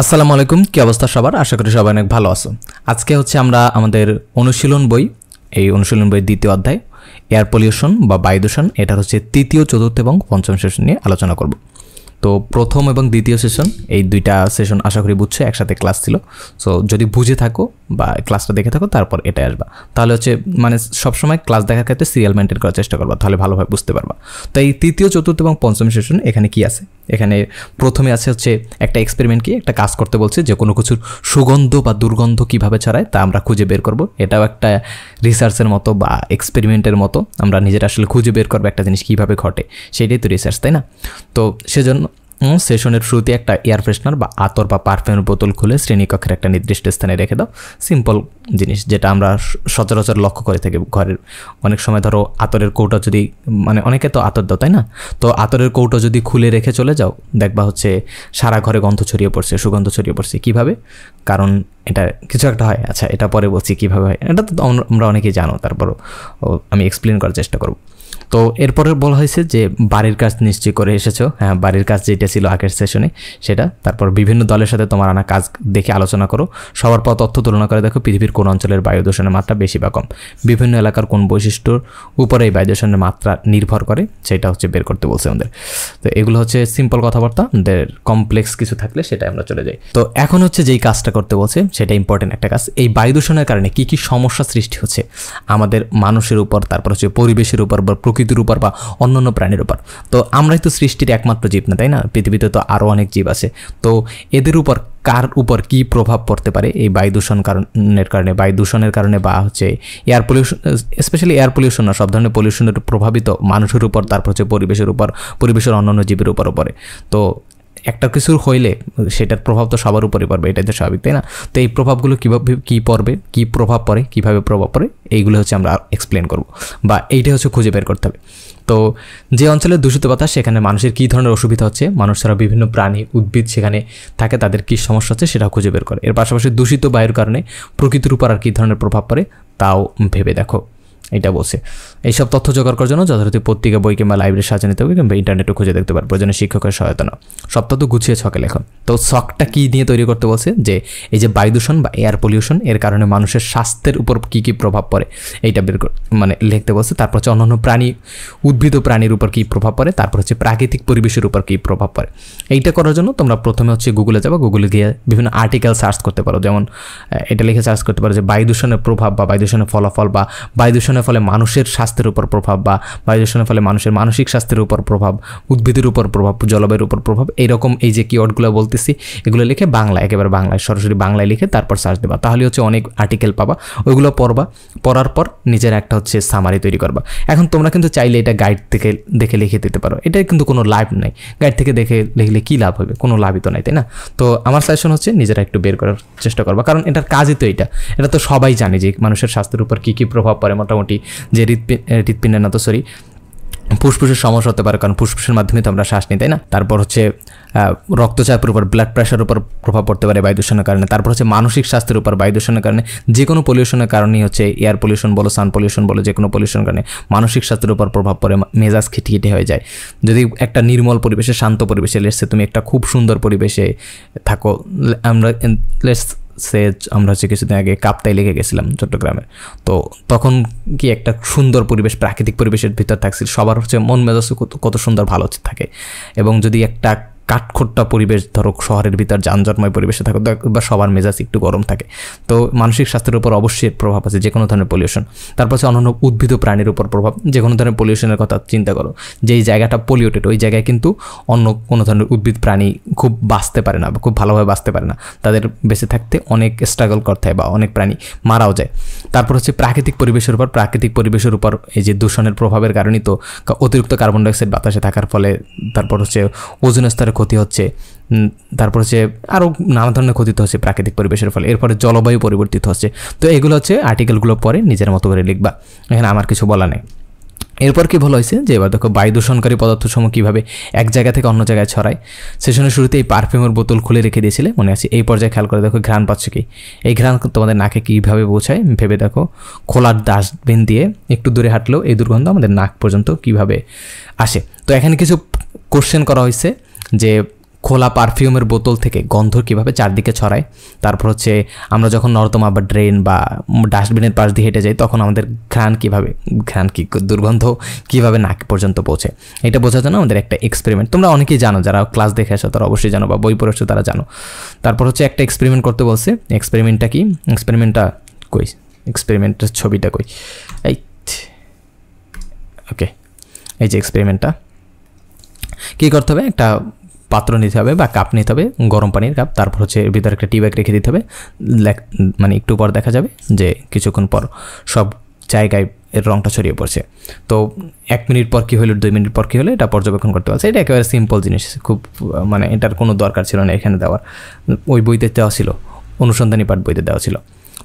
আসসালামু আলাইকুম, কি অবস্থা সবার? আশা করি সবাই অনেক ভালো আছো। আজকে হচ্ছে আমরা আমাদের অনুশীলন বই, এই অনুশীলন বইয়ের দ্বিতীয় অধ্যায় এয়ার পলিউশন বা বায়ু দূষণ, এটা হচ্ছে তৃতীয়, চতুর্থ এবং পঞ্চম সেশন নিয়ে আলোচনা করব। তো প্রথম এবং দ্বিতীয় সেশন, এই দুইটা সেশন আশা করি বুঝছো, একসাথে ক্লাস ছিল। সো যদি বুঝে থাকো বা ক্লাসটা দেখে থাকো তারপর এটা আসবা, তাহলে হচ্ছে মানে সবসময় ক্লাস দেখার ক্ষেত্রে সিরিয়াল মেনটেন করার চেষ্টা করবা, তাহলে ভালোভাবে বুঝতে পারবা। তো এই তৃতীয়, চতুর্থ এবং পঞ্চম সেশন এখানে কি আছে? এখানে প্রথমে আছে হচ্ছে একটা এক্সপেরিমেন্ট, কি একটা কাজ করতে বলছে, যে কোনো কিছুর সুগন্ধ বা দুর্গন্ধ কিভাবে ছড়ায় তা আমরা খুঁজে বের করব। এটাও একটা রিসার্চের মতো বা এক্সপেরিমেন্টের মতো, আমরা নিজেরা আসলে খুঁজে বের করবো একটা জিনিস কীভাবে ঘটে, সেটাই তো রিসার্চ, তাই না? তো সেজন্য সেশনের শুরুতে একটা এয়ার ফ্রেশনার বা আতর বা পারফিউমের বোতল খুলে শ্রেণীকক্ষের একটা নির্দিষ্ট স্থানে রেখে দাও। সিম্পল জিনিস, যেটা আমরা সচরাচর লক্ষ্য করে থাকি ঘরের। অনেক সময় ধরো আতরের কৌটা যদি, মানে অনেকে তো আতর দাও, তাই না? তো আতরের কৌটা যদি খুলে রেখে চলে যাও, দেখবা হচ্ছে সারা ঘরে গন্ধ ছড়িয়ে পড়ছে, সুগন্ধ ছড়িয়ে পড়ছে। কীভাবে? কারণ এটা কিছু একটা হয়। আচ্ছা, এটা পরে বলছি কীভাবে হয়, এটা তো আমরা অনেকেই জানো, তারপরও আমি এক্সপ্লেন করার চেষ্টা করব। তো এরপরে বলা হয়েছে যে বাড়ির কাজ নিশ্চয়ই করে এসেছো। হ্যাঁ, বাড়ির কাজ যেটা ছিল আগের সেশনে সেটা। তারপর বিভিন্ন দলের সাথে তোমার আনা কাজ দেখে আলোচনা করো। সবার পর তথ্য তুলনা করে দেখো পৃথিবীর কোন অঞ্চলের বায়ু দূষণের মাত্রা বেশি বা কম, বিভিন্ন এলাকার কোন বৈশিষ্ট্যর উপরে এই বায়ু দূষণের মাত্রা নির্ভর করে, সেটা হচ্ছে বের করতে বলছে আমাদের। তো এগুলো হচ্ছে সিম্পল কথাবার্তা, আমাদের কমপ্লেক্স কিছু থাকলে সেটা আমরা চলে যাই। তো এখন হচ্ছে যেই কাজটা করতে বলছে সেটা ইম্পর্টেন্ট একটা কাজ। এই বায়ু দূষণের কারণে কী কী সমস্যা সৃষ্টি হচ্ছে আমাদের মানুষের উপর, তারপর হচ্ছে পরিবেশের উপর বা প্রকৃতির উপর বা অন্যান্য প্রাণীর উপর। তো আমরাই তো সৃষ্টির একমাত্র জীব না, তাই না? পৃথিবীতে তো আরও অনেক জীব আছে। তো এদের উপর কার উপর কী প্রভাব পড়তে পারে এই বায়ু দূষণের কারণে, বায়ু দূষণের কারণে, বা হচ্ছে air pollution, specially air pollution না, সব ধরনের পলিউশনের প্রভাবিত মানুষের উপর, তারপর হচ্ছে পরিবেশের উপর, পরিবেশের অন্যান্য জীবের উপর পড়ে। তো একটা কিছু হইলে সেটার প্রভাব তো সবার উপরই পড়বে, এটাই তো স্বাভাবিক, তাই না? তো এই প্রভাবগুলো কীভাবে, কী পড়বে, কী প্রভাব পড়ে, কীভাবে প্রভাব পড়ে, এইগুলো হচ্ছে আমরা এক্সপ্লেন করব, বা এইটাই হচ্ছে খুঁজে বের করতে হবে। তো যে অঞ্চলের দূষিত বাতাস, সেখানে মানুষের কী ধরনের অসুবিধা হচ্ছে, মানুষ ছাড়া বিভিন্ন প্রাণী, উদ্ভিদ সেখানে থাকে, তাদের কী সমস্যা হচ্ছে সেটা খুঁজে বের করে। এর পাশাপাশি দূষিত বায়ুর কারণে প্রকৃতির উপর আর কী ধরনের প্রভাব পড়ে তাও ভেবে দেখো, এটা বলছে। এইসব তথ্য জোগাড় করার জন্য যথাযথ পত্রিকা, বই কিংবা লাইব্রেরির সাহায্য নিতে হবে, কিংবা ইন্টারনেটও খুঁজে দেখতে পারবে, প্রয়োজনে শিক্ষকের সহায়তা নাও। সব তথ্য গুছিয়ে ছকে লেখন। তো ছকটা কী দিয়ে তৈরি করতে বলছে, যে এই যে বায়ু দূষণ বা এয়ার পলিউশন, এর কারণে মানুষের স্বাস্থ্যের উপর কী কী প্রভাব পড়ে এইটা বের মানে লিখতে বলছে। তারপর হচ্ছে অন্যান্য প্রাণী, উদ্ভিদ ও প্রাণীর উপর কী প্রভাব পড়ে, তারপর হচ্ছে প্রাকৃতিক পরিবেশের উপর কী প্রভাব পড়ে। এইটা করার জন্য তোমরা প্রথমে হচ্ছে গুগলে যাবো, গুগলে গিয়ে বিভিন্ন আর্টিকেল সার্চ করতে পারো। যেমন এটা লিখে সার্চ করতে পারো যে বায়ু দূষণের প্রভাব বা বায়ু দূষণের ফলাফল, বা বায়ু দূষণের ফলে মানুষের স্বাস্থ্যের উপর প্রভাব, বা বায়ু দূষণের ফলে মানুষের মানসিক স্বাস্থ্যের উপর প্রভাব, উদ্ভিদের উপর প্রভাব, জলবায়ুর উপর প্রভাব, এইরকম এই যে কিওয়ার্ডগুলো বলতেছি, এগুলো লিখে বাংলা, একেবারে বাংলায়, সরাসরি বাংলায় লিখে তারপর সার্চ দেবা, তাহলে হচ্ছে অনেক আর্টিকেল পাবা। ওইগুলো পড়বা, পড়ার পর নিজের একটা হচ্ছে সামারি তৈরি করবা। এখন তোমরা কিন্তু চাইলে এটা গাইড থেকে দেখে লিখে দিতে পারো, এটা কিন্তু কোনো লাভ নাই। গাইড থেকে দেখে লিখলে কী লাভ হবে? কোনো লাভই তো নাই, তাই না? তো আমার সাজেশন হচ্ছে নিজেরা একটু বের করার চেষ্টা করবা, কারণ এটার কাজই তো এটা তো সবাই জানে যে মানুষের স্বাস্থ্যের উপর কী কী প্রভাব পড়ে। মোটামুটি যে হৃৎপিণ্ডের না তো সরি ফুসফুসের সমস্যা হতে পারে, কারণ ফুসফুসের মাধ্যমে তো আমরা শ্বাস নিই, তাই না? তারপর হচ্ছে রক্তচাপের উপর, ব্লাড প্রেশারের উপর প্রভাব পড়তে পারে বায়ু দূষণের কারণে। তারপর হচ্ছে মানসিক স্বাস্থ্যের উপর বায়ু দূষণের কারণে, যে কোনো পলিউশনের কারণেই হচ্ছে এয়ার পলিউশন বলো, সান পলিউশন বলো, যে কোনো পলিউশনের কারণে মানসিক স্বাস্থ্যের উপর প্রভাব পড়ে, মেজাজ খিটখিটে হয়ে যায়। যদি একটা নির্মল পরিবেশে, শান্ত পরিবেশে, লেটস সে তুমি একটা খুব সুন্দর পরিবেশে থাকো, আমরা হচ্ছে কিছুদিন আগে কাপ্তাই লেগে গেছিলাম চট্টগ্রামে, তো তখন কি একটা সুন্দর পরিবেশ, প্রাকৃতিক পরিবেশের ভিতর থাকছিল, সবার হচ্ছে মন মেজাজ কত সুন্দর ভালো থাকে। এবং যদি একটা কাঠখোট্টা পরিবেশ ধরো শহরের ভিতর যানজটময় পরিবেশে থাকো, বা সবার মেজাজ একটু গরম থাকে, তো মানসিক স্বাস্থ্যের উপর অবশ্যই প্রভাব আছে যে কোনো ধরনের পলিউশন। তারপর হচ্ছে অন্যান্য উদ্ভিদ ও প্রাণীর উপর প্রভাব, যে কোনো ধরনের পলিউশনের কথা চিন্তা করো, যেই জায়গাটা পলিউটেড ওই জায়গায় কিন্তু অন্য কোনো ধরনের উদ্ভিদ প্রাণী খুব বাঁচতে পারে না, বা খুব ভালোভাবে বাঁচতে পারে না, তাদের বেঁচে থাকতে অনেক স্ট্রাগল করতে হয়, বা অনেক প্রাণী মারাও যায়। তারপর হচ্ছে প্রাকৃতিক পরিবেশের উপর এই যে দূষণের প্রভাবের কারণেই তো অতিরিক্ত কার্বন ডাইঅক্সাইড বাতাসে থাকার ফলে তারপর হচ্ছে ওজোন স্তরে ক্ষতি হচ্ছে, তারপর হচ্ছে আরও নানা ধরনের ক্ষতি হচ্ছে প্রাকৃতিক পরিবেশের ফলে। এরপরে জলবায়ু পরিবর্তিত হচ্ছে। তো এগুলো হচ্ছে আর্টিকেলগুলো পরে নিজের মতো করে লিখবা, এখানে আমার কিছু বলা নেই। এরপর কি ভালো হয়েছে যে এবার দেখো বায়ু দূষণকারী পদার্থসমূহ কীভাবে এক জায়গা থেকে অন্য জায়গায় ছড়ায়। সেশনের শুরুতে এই পারফিউমের বোতল খুলে রেখে দিয়েছিলে, মনে আছে? এই পর্যায়ে খেয়াল করে দেখো ঘ্রাণ পাচ্ছ কি? এই ঘ্রাণ তোমাদের নাকে কীভাবে পৌঁছায় ভেবে দেখো। খোলার ডাস্টবিন দিয়ে একটু দূরে হাঁটলেও এই দুর্গন্ধ আমাদের নাক পর্যন্ত কীভাবে আসে। তো এখানে কিছু কোশ্চেন করা হয়েছে যে খোলা পারফিউমের বোতল থেকে গন্ধ কীভাবে চারদিকে ছড়ায়, তারপর হচ্ছে আমরা যখন নর্দমা বা ড্রেন বা ডাস্টবিনের পাশ দিয়ে হেঁটে যাই তখন আমাদের ঘ্রাণ কি দুর্গন্ধ কীভাবে নাক পর্যন্ত পৌঁছে, এটা বোঝার জন্য আমাদের একটা এক্সপেরিমেন্ট, তোমরা অনেকেই জানো, যারা ক্লাস দেখে আসো তারা অবশ্যই জানো বা বই পড়েছো তারা জানো। তারপর হচ্ছে একটা এক্সপেরিমেন্ট করতে বলছে, এক্সপেরিমেন্টটা কি, এক্সপেরিমেন্টের ছবিটা কই, এই ওকে, এই যে এক্সপেরিমেন্টটা কী করতে হবে, একটা পাত্র নিতে হবে বা কাপ নিতে হবে, গরম পানির কাপ, তারপর হচ্ছে এর ভিতরে একটা টি ব্যাগ রেখে দিতে হবে, মানে একটু পর দেখা যাবে যে কিছুক্ষণ পর সব জায়গায় এর রঙটা ছড়িয়ে পড়ছে। তো 1 মিনিট পর কী হলো, 2 মিনিট পর কী হলো, এটা পর্যবেক্ষণ করতে পারছে। এটা একেবারে সিম্পল জিনিস, খুব মানে এটার কোনো দরকার ছিল না এখানে দেওয়ার, ওই বইতে দেওয়া ছিল, অনুসন্ধানী পাঠ বইতে দেওয়া ছিল।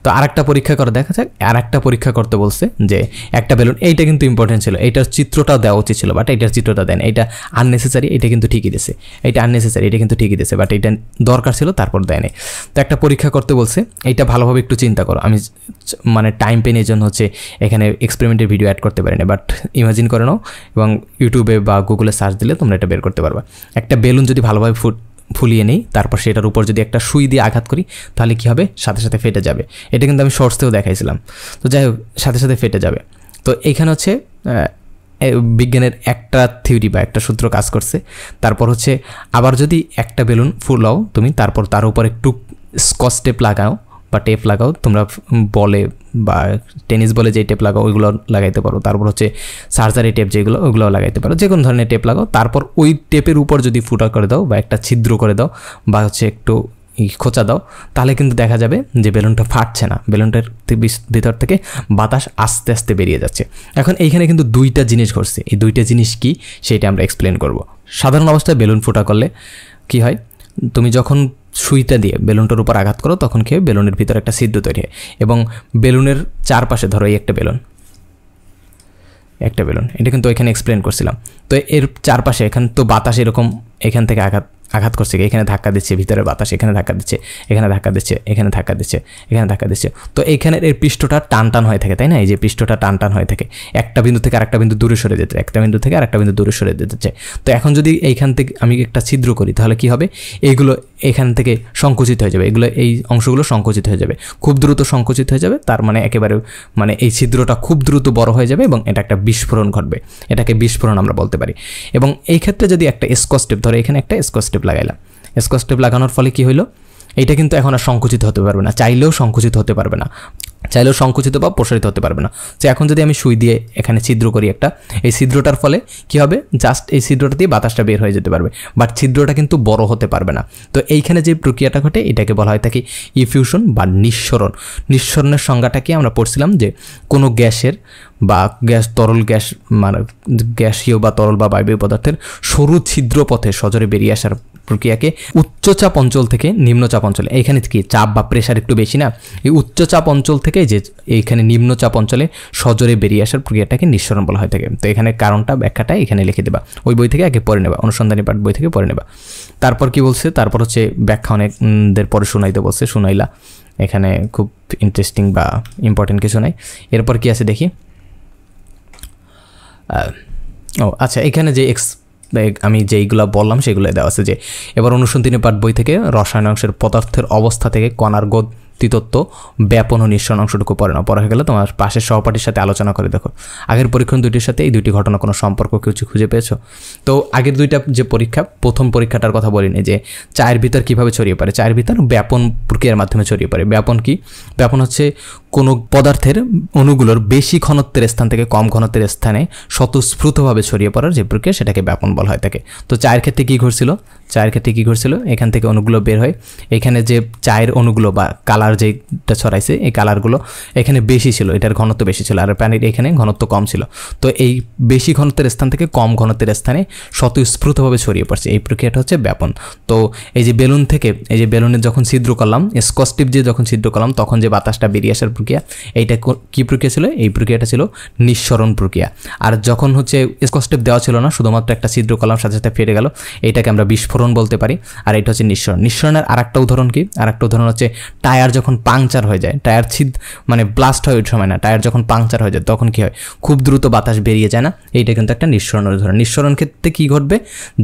তো আরেকটা পরীক্ষা করে দেখা যাক, আরেকটা পরীক্ষা করতে বলছে যে একটা বেলুন, এইটা কিন্তু ইম্পর্টেন্ট ছিল, এইটার চিত্রটাও দেওয়া উচিত ছিল, বাট এইটার চিত্রটা দেন, এইটা আননেসেসারি, এটা কিন্তু ঠিকই দিয়েছে, এইটা আননেসেসারি, এটা কিন্তু ঠিকই দিয়েছে, বাট এইটা দরকার ছিল তারপর দেয়নি। তো একটা পরীক্ষা করতে বলছে, এইটা ভালোভাবে একটু চিন্তা করো, আমি মানে টাইম পেনের জন্য হচ্ছে এখানে এক্সপেরিমেন্টের ভিডিও অ্যাড করতে পারি না, বাট ইমাজিন করে নাও এবং ইউটিউবে বা গুগলে সার্চ দিলে তোমরা এটা বের করতে পারবা। একটা বেলুন যদি ভালোভাবে ফুলিয়ে নেই, তারপর সেটার উপর যদি একটা সুই দিয়ে আঘাত করি তাহলে কী হবে, সাথে সাথে ফেটে যাবে। এটা কিন্তু আমি শর্টসেও দেখাইছিলাম। তো যাই হোক, সাথে সাথে ফেটে যাবে। তো এইখানে হচ্ছে বিজ্ঞানের একটা থিওরি বা একটা সূত্র কাজ করছে। তারপর হচ্ছে আবার যদি একটা বেলুন ফুলাও তুমি, তারপর তার উপর একটু স্কচ টেপ লাগাও বা টেপ লাগাও, তোমরা বলে বা টেনিস বলে যে টেপ লাগাও ওইগুলো লাগাইতে পারো, তারপর হচ্ছে সার্জারি টেপ যেগুলো ওইগুলো লাগাইতে পারো, যে কোনো ধরনের টেপ লাগাও। তারপর ওই টেপের উপর যদি ফুটা করে দাও বা একটা ছিদ্র করে দাও বা হচ্ছে একটু খোঁচা দাও, তাহলে কিন্তু দেখা যাবে যে বেলুনটা ফাটছে না, বেলুনটার ভিতর থেকে বাতাস আস্তে আস্তে বেরিয়ে যাচ্ছে। এখন এইখানে কিন্তু দুইটা জিনিস ঘটছে, এই দুইটা জিনিস কি সেটা আমরা এক্সপ্লেন করব। সাধারণ অবস্থায় বেলুন ফুটা করলে কি হয়, তুমি যখন সুইটা দিয়ে বেলুনটার উপর আঘাত করো তখন কি হয়, বেলুনের ভিতরে একটা ছিদ্র তৈরি হয় এবং বেলুনের চারপাশে, ধরো এই একটা বেলুন, এটা কিন্তু এখানে এক্সপ্লেন করছিলাম। তো এর চারপাশে এখানে তো বাতাস এরকম এখান থেকে আঘাত করছে, এখানে ধাক্কা দিচ্ছে, ভিতরে বাতাস এখানে ধাক্কা দিচ্ছে, এখানে ধাক্কা দিচ্ছে, এখানে ধাক্কা দিচ্ছে, এখানে ধাক্কা দিচ্ছে। তো এইখানের এর পৃষ্ঠটা টান হয়ে থাকে, তাই না? এই যে পৃষ্ঠটা টান হয়ে থাকে, একটা বিন্দু থেকে আরেকটা বিন্দু দূরে সরে যেতে, একটা বিন্দু থেকে আরেকটা বিন্দু দূরে সরে যেতে চাই। তো এখন যদি এইখান থেকে আমি একটা ছিদ্র করি তাহলে কি হবে, এইগুলো এখান থেকে সংকুচিত হয়ে যাবে, এই অংশগুলো সংকুচিত হয়ে যাবে, খুব দ্রুত সংকুচিত হয়ে যাবে। তার মানে একেবারে মানে এই ছিদ্রটা খুব দ্রুত বড় হয়ে যাবে এবং এটা একটা বিস্ফোরণ ঘটবে, এটাকে বিস্ফোরণ আমরা বলতে পারি। এবং এই ক্ষেত্রে যদি একটা স্কচ টেপ, ধরো এখানে একটা স্কচ টেপ লাগাইলাম, স্কচ টেপ লাগানোর ফলে কি হইলো, এইটা কিন্তু এখন আর সংকুচিত হতে পারবে না, চাইলেও সংকুচিত হতে পারবে না, চাইলেও সংকুচিত বা প্রসারিত হতে পারবে না। তো এখন যদি আমি সুই দিয়ে এখানে ছিদ্র করি একটা, এই ছিদ্রটার ফলে কি হবে, জাস্ট এই ছিদ্রটা দিয়ে বাতাসটা বের হয়ে যেতে পারবে, বাট ছিদ্রটা কিন্তু বড় হতে পারবে না। তো এইখানে যে প্রক্রিয়াটা ঘটে এটাকে বলা হয় থাকে ইফিউশন বা নিঃসরণ। নিঃসরণের সংজ্ঞাটা কি আমরা পড়ছিলাম যে কোনো গ্যাসের বা তরল গ্যাস মানে গ্যাসীয় বা তরল বা বায়বীয় পদার্থের সরু ছিদ্র পথে সজোরে বেরিয়ে আসার প্রক্রিয়াকে উচ্চচাপ অঞ্চল থেকে নিম্নচাপ অঞ্চলে, এইখানে কি চাপ বা প্রেশার একটু বেশি না, এই উচ্চচাপ অঞ্চল থেকে যে এইখানে নিম্নচাপ অঞ্চলে সজোরে বেরিয়ে আসার প্রক্রিয়াটাকে নিঃসরণ বলা হয় থাকে। তো এখানে কারণটা ব্যাখ্যাটা এখানে লিখে দেবা, ওই বই থেকে আগে পড়ে নেবা, অনুসন্ধানী পাঠ বই থেকে পড়ে নেবা। তারপর কি বলছে, তারপর হচ্ছে ব্যাখ্যা অনেকদের পরে শুনাইতে বলছে, শুনাইলা, এখানে খুব ইন্টারেস্টিং বা ইম্পর্টেন্ট কিছু নাই। এরপর কি আছে দেখি, আচ্ছা এখানে যে আমি যেইগুলো বললাম সেগুলো দেওয়া আছে যে এবার অনুসন্ধানী পাঠ বই থেকে রসায়ন অংশের পদার্থের অবস্থা থেকে কণার গতিতত্ত্ব, ব্যাপন ও নিঃসরণ অংশটুকু পড়ে না, পড়া হয়ে গেলে তোমার পাশের সহপাঠীর সাথে আলোচনা করে দেখো আগের পরীক্ষণ দুইটির সাথে এই দুইটি ঘটনা কোনো সম্পর্ক কিছু খুঁজে পেয়েছো? তো আগের দুইটা যে পরীক্ষা, প্রথম পরীক্ষাটার কথা বলিনি যে চায়ের ভিতর কীভাবে ছড়িয়ে পড়ে, চায়ের ভিতর ব্যাপন প্রক্রিয়ার মাধ্যমে ছড়িয়ে পড়ে। ব্যাপন কি? ব্যাপন হচ্ছে কোনো পদার্থের অণুগুলোর বেশি ঘনত্বের স্থান থেকে কম ঘনত্বের স্থানে স্বতঃস্ফূর্তভাবে ছড়িয়ে পড়ার যে প্রক্রিয়া সেটাকে ব্যাপন বলা হয় থাকে। তো চায়ের ক্ষেত্রে কী ঘটছিল, এখান থেকে অণুগুলো বের হয়, এখানে যে চায়ের অণুগুলো বা কালার যেটা ছড়াইছে এই কালারগুলো এখানে বেশি ছিল, এটার ঘনত্ব বেশি ছিল, আর পানির এখানে ঘনত্ব কম ছিল। তো এই বেশি ঘনত্বের স্থান থেকে কম ঘনত্বের স্থানে স্বতঃস্ফূর্তভাবে ছড়িয়ে পড়ছে, এই প্রক্রিয়াটা হচ্ছে ব্যাপন। তো এই যে বেলুন থেকে, এই যে বেলুনের যখন ছিদ্র করলাম, স্কচ টিপ দিয়ে যখন ছিদ্র করলাম তখন যে বাতাসটা বেরিয়ে আসার প্রক্রিয়া, এইটা কি প্রক্রিয়া ছিল? এই প্রক্রিয়াটা ছিল নিঃসরণ প্রক্রিয়া। আর যখন হচ্ছে স্কচ টিপ দেওয়া ছিল না, শুধুমাত্র একটা ছিদ্র করলাম, সাথে সাথে ফেটে গেল, এইটাকে আমরা বিস্ফোরণ বলতে পারি। আর এটা হচ্ছে নিঃসরণ। নিঃসরণের আরেকটা উদাহরণ কি? আরেকটা উদাহরণ হচ্ছে টায়ার যখন পাংচার হয়ে যায়, টায়ার মানে ব্লাস্ট হয় ওই সময় না, টায়ার যখন পাংচার হয়ে যায় তখন কি হয়, খুব দ্রুত বাতাস বেরিয়ে যায় না, এইটা কিন্তু একটা নিঃসরণের উদাহরণ। নিঃসরণ ক্ষেত্রে কী ঘটবে,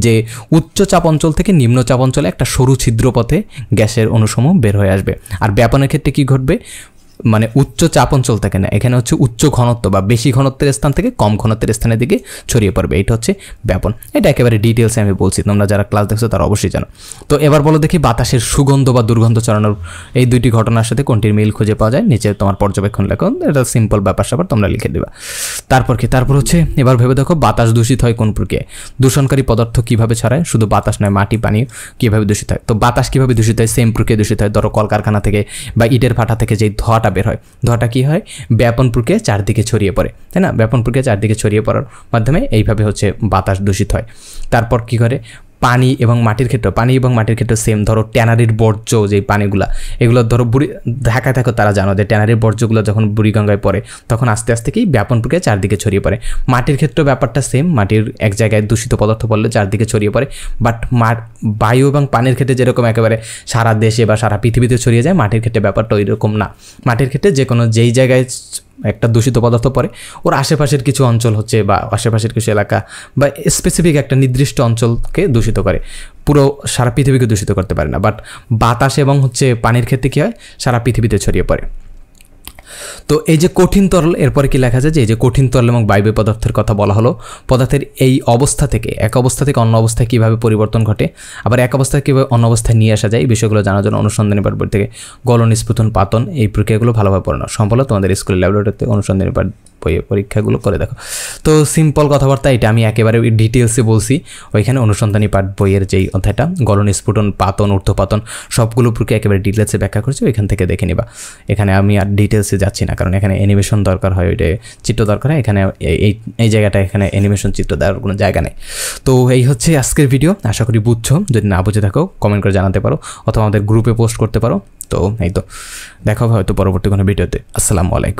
যে উচ্চ চাপ অঞ্চল থেকে নিম্ন চাপ অঞ্চলে একটা সরু ছিদ্রপথে গ্যাসের অণুসমূহ বের হয়ে আসবে। আর ব্যাপনের ক্ষেত্রে কী ঘটবে, মানে উচ্চ চাপ অঞ্চল থেকে না, এখানে হচ্ছে উচ্চ ঘনত্ব বা বেশি ঘনত্বের স্থান থেকে কম ঘনত্বের স্থানের দিকে ছড়িয়ে পড়বে, এটা হচ্ছে ব্যাপন। এটা একেবারে ডিটেলসে আমি বলছি, তোমরা যারা ক্লাস দেখছো তারা অবশ্যই জানো। তো এবার বলো দেখি বাতাসের সুগন্ধ বা দুর্গন্ধ ছড়ানোর এই দুইটি ঘটনার সাথে কোনটির মিল খুঁজে পাওয়া যায়, নিচে তোমার পর্যবেক্ষণ লেখো, এটা সিম্পল ব্যাপার স্যাপার তোমরা লিখে দেবা। তারপর হচ্ছে এবার ভেবে দেখো বাতাস দূষিত হয় কোন প্রক্রিয়ায়, দূষণকারী পদার্থ কিভাবে ছড়ায়, শুধু বাতাস নয় মাটি পানি কিভাবে দূষিত হয়। তো বাতাস কিভাবে দূষিত হয়, সেম প্রক্রিয়ায় দূষিত হয়। ধরো কলকারখানা থেকে বা ইটের ভাটা থেকে যেই ধোঁয়াটা বের হয়, ধোঁয়াটা কী হয়, ব্যাপন প্রক্রিয়ায় চারদিকে ছড়িয়ে পড়ে, তাই না? ব্যাপন প্রক্রিয়া চারদিকে ছড়িয়ে পড়ার মাধ্যমে এইভাবে হচ্ছে বাতাস দূষিত হয়। তারপর কি করে, পানি এবং মাটির ক্ষেত্রে সেম। ধরো ট্যানারির বর্জ্য যেই পানিগুলো, এগুলো ধরো ঢাকায় থাকো তারা জানো যে ট্যানারির বর্জ্যগুলো যখন বুড়িগঙ্গায় পড়ে তখন আস্তে আস্তে কি ব্যাপন প্রক্রিয়া চারদিকে ছড়িয়ে পড়ে। মাটির ক্ষেত্রে ব্যাপারটা সেম, মাটির এক জায়গায় দূষিত পদার্থ পড়লে চারদিকে ছড়িয়ে পড়ে। বাট বায়ু এবং পানির ক্ষেত্রে যেরকম একেবারে সারা দেশে বা সারা পৃথিবীতে ছড়িয়ে যায়, মাটির ক্ষেত্রে ব্যাপারটা ওই রকম না। মাটির ক্ষেত্রে যেই জায়গায় একটা দূষিত পদার্থ পড়ে, ওর আশেপাশের কিছু অঞ্চল হচ্ছে বা আশেপাশের কিছু এলাকা বা স্পেসিফিক একটা নির্দিষ্ট অঞ্চলকে দূষিত করে, পুরো সারা পৃথিবীকে দূষিত করতে পারে না। বাট বাতাস এবং হচ্ছে পানির ক্ষেত্রে কী হয়, সারা পৃথিবীতে ছড়িয়ে পড়ে। তো এই যে কঠিন তরল, এরপরে কি লেখা যায় যে এই যে কঠিন তরল এবং বায়বীয় পদার্থের কথা বলা হলো, পদার্থের এই অবস্থা থেকে এক অবস্থা থেকে অন্য অবস্থায় কীভাবে পরিবর্তন ঘটে, আবার এক অবস্থায় কীভাবে অন্য অবস্থায় নিয়ে আসা যায়, এই বিষয়গুলো জানার জন্য অনুসন্ধানী পাঠ বই থেকে গলন, স্ফুটন, পাতন এই প্রক্রিয়াগুলো ভালোভাবে পড়ানো সম্ভব। তোমাদের স্কুলের ল্যাবরেটরিতে অনুসন্ধানী পাঠ বইয়ে পরীক্ষাগুলো করে দেখো। তো সিম্পল কথাবার্তা, এটা আমি একেবারে ডিটেলসে বলছি ওইখানে অনুসন্ধানী পাঠ বইয়ের যেই অধ্যায়টা গলন, স্ফুটন, পাতন, ঊর্ধ্বপাতন সবগুলো প্রক্রিয়া একেবারে ডিটেলসে ব্যাখ্যা করেছি, ওইখান থেকে দেখে নিবা। এখানে আমি আর ডিটেলসে যাচ্ছি না, কারণ এখানে অ্যানিমেশন দরকার হয়, ওইটা চিত্র দরকার হয়, এখানে এই জায়গাটা এখানে অ্যানিমেশন চিত্র দেওয়ার কোনো জায়গা নেই। তো এই হচ্ছে আজকের ভিডিও, আশা করি বুঝছো। যদি না বুঝে থাকো কমেন্ট করে জানাতে পারো অথবা আমাদের গ্রুপে পোস্ট করতে পারো। তো এই তো দেখা হবে হয়তো পরবর্তী কোনো ভিডিওতে। আসসালামু আলাইকুম।